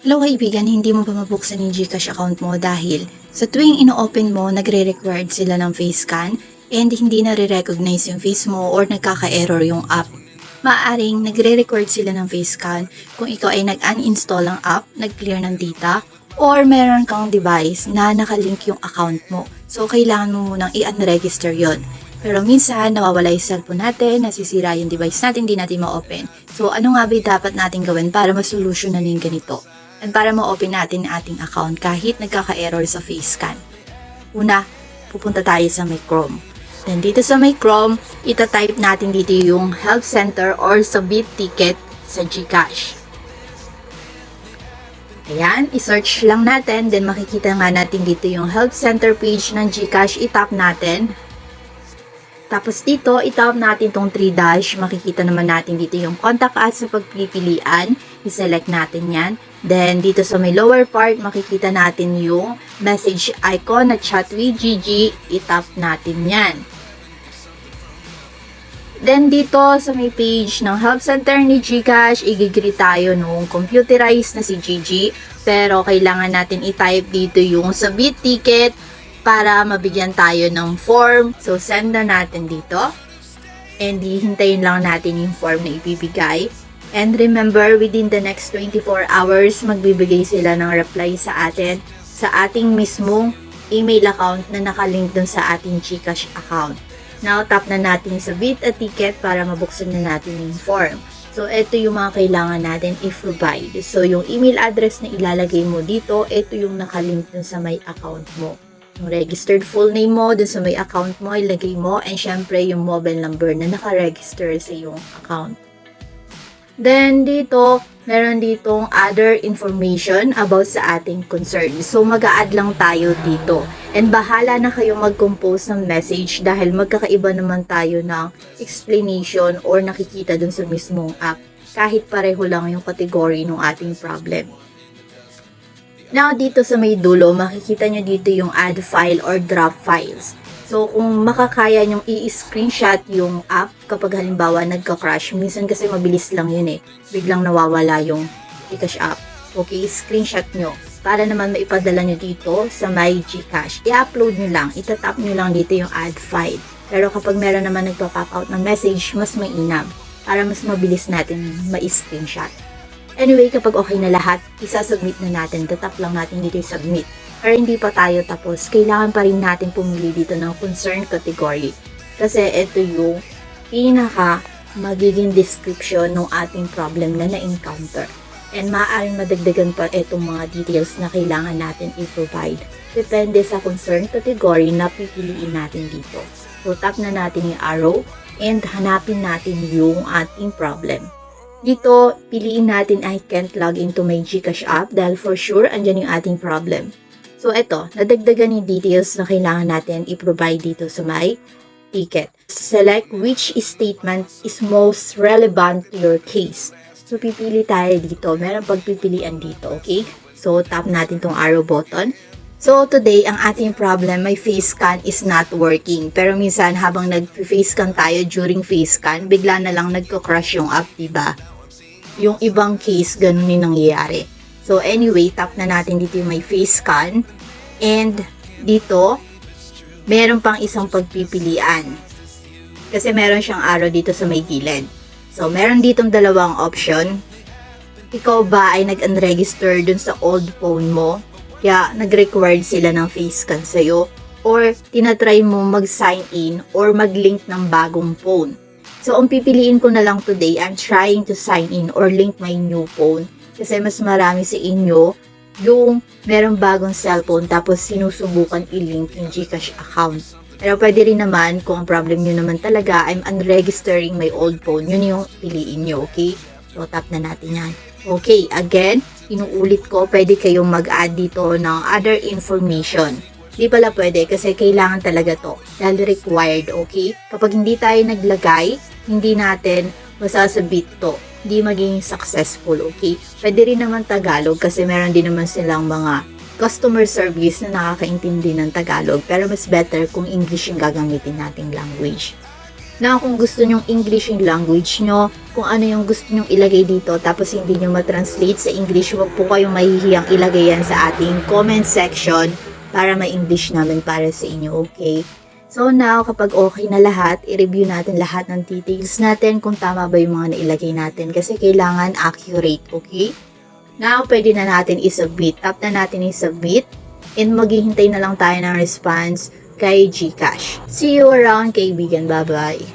Hello kaibigan, hindi mo ba mabuksan yung GCash account mo dahil sa tuwing ino-open mo, nagre-required sila ng face scan and hindi nare-recognize yung face mo or nagkaka-error yung app. Maaring nagre-record sila ng face scan kung ikaw ay nag-uninstall ang app, nag-clear ng data, or meron kang device na nakalink yung account mo. So, kailangan mo munang i-unregister yon. Pero minsan, nawawala yung cellphone natin, nasisira yung device natin, hindi natin ma-open. So, ano nga ba dapat natin gawin para masolusyonan yung ganito? And para ma-open natin ang ating account kahit nagkaka-error sa face scan. Una, pupunta tayo sa may Chrome. Then dito sa may Chrome, itatype natin dito yung Help Center or Submit Ticket sa GCash. Ayan, i-search lang natin, then makikita nga natin dito yung Help Center page ng GCash, itap natin. Tapos dito, itap natin tong 3 dash, makikita naman natin dito yung Contact Us sa pagpipilian, i-select natin yan. Then dito sa may lower part, makikita natin yung message icon na chat with GG, itap natin yan. Then dito sa may page ng Help Center ni GCash, i-greet tayo nung computerized na si GG. Pero kailangan natin i-type dito yung submit ticket para mabigyan tayo ng form. So send na natin dito. And hihintayin lang natin yung form na ibibigay. And remember, within the next 24 hours, magbibigay sila ng reply sa atin sa ating mismong email account na nakalink dun sa ating GCash account. Now, tap na natin submit a ticket para mabuksan na natin yung form. So, ito yung mga kailangan natin i-provide. So, yung email address na ilalagay mo dito, ito yung nakalink dun sa may account mo. Yung registered full name mo dun sa may account mo, ilagay mo. And syempre, yung mobile number na nakaregister sa yung account. Then, dito, meron ditong other information about sa ating concern. So, mag-a-add lang tayo dito. And bahala na kayo mag-compose ng message dahil magkakaiba naman tayo ng explanation or nakikita dun sa mismong app. Kahit pareho lang yung category ng ating problem. Now, dito sa may dulo, makikita nyo dito yung add file or drop files. So, kung makakaya nyong i-screenshot yung app kapag halimbawa nagka-crash, minsan kasi mabilis lang yun eh. Biglang nawawala yung GCash app. Okay, screenshot nyo. Para naman maipadala nyo dito sa my GCash. I-upload nyo lang. Itatap nyo lang dito yung add file. Pero kapag meron naman nagpa-pop out ng message, mas mainam. Para mas mabilis natin ma-screenshot. Anyway, kapag okay na lahat, isasubmit na natin. Tatap lang natin dito yung submit. Pero hindi pa tayo tapos, kailangan pa rin natin pumili dito ng concern category. Kasi ito yung pinaka magiging description ng ating problem na na-encounter. And maaaring madagdagan pa itong mga details na kailangan natin i-provide. Depende sa concern category na pipiliin natin dito. So, tap na natin yung arrow and hanapin natin yung ating problem. Dito, piliin natin I can't log into my GCash app dahil for sure, andyan yung ating problem. So, ito, nadagdagan yung details na kailangan natin i-provide dito sa my ticket. Select which statement is most relevant to your case. So, pipili tayo dito. Meron pagpipilian dito, okay? So, tap natin tong arrow button. So, today, ang ating problem, my face scan is not working. Pero minsan, habang nag-face scan tayo during face scan, bigla na lang nagko-crash yung app, diba? Yung ibang case, ganun yung nangyayari. So, anyway, tap na natin dito yung my face scan. And, dito, meron pang isang pagpipilian. Kasi meron siyang arrow dito sa may gilid. So, meron ditong dalawang option. Ikaw ba ay nag-unregister dun sa old phone mo? Kaya, nag-required sila ng face scan sa'yo? Or, tinatry mo mag-sign in or mag-link ng bagong phone? So, ang pipiliin ko na lang today, I'm trying to sign in or link my new phone. Kasi mas marami sa inyo yung merong bagong cellphone tapos sinusubukan i-link yung GCash account. Pero pwede rin naman, kung ang problem nyo naman talaga, I'm unregistering my old phone. Yun yung piliin nyo, okay? So, tap na natin yan. Okay, again, inuulit ko, pwede kayong mag-add dito ng other information. Di pala pwede kasi kailangan talaga to. Dahil required, okay? Kapag hindi tayo naglagay, hindi natin masasabit to. Hindi maging successful, okay? Pwede rin naman Tagalog kasi meron din naman silang mga customer service na nakakaintindi ng Tagalog. Pero mas better kung English yung gagamitin nating language. Na kung gusto nyong English yung language nyo, kung ano yung gusto nyong ilagay dito, tapos hindi nyo matranslate sa English, wag po kayong mahihiyang ilagay yan sa ating comment section para ma-English namin para sa inyo, okay? So now, kapag okay na lahat, i-review natin lahat ng details natin kung tama ba yung mga nailagay natin kasi kailangan accurate, okay? Now, pwede na natin i-submit. Tap na natin i-submit and maghihintay na lang tayo ng response kay GCash. See you around, kaibigan. Bye-bye!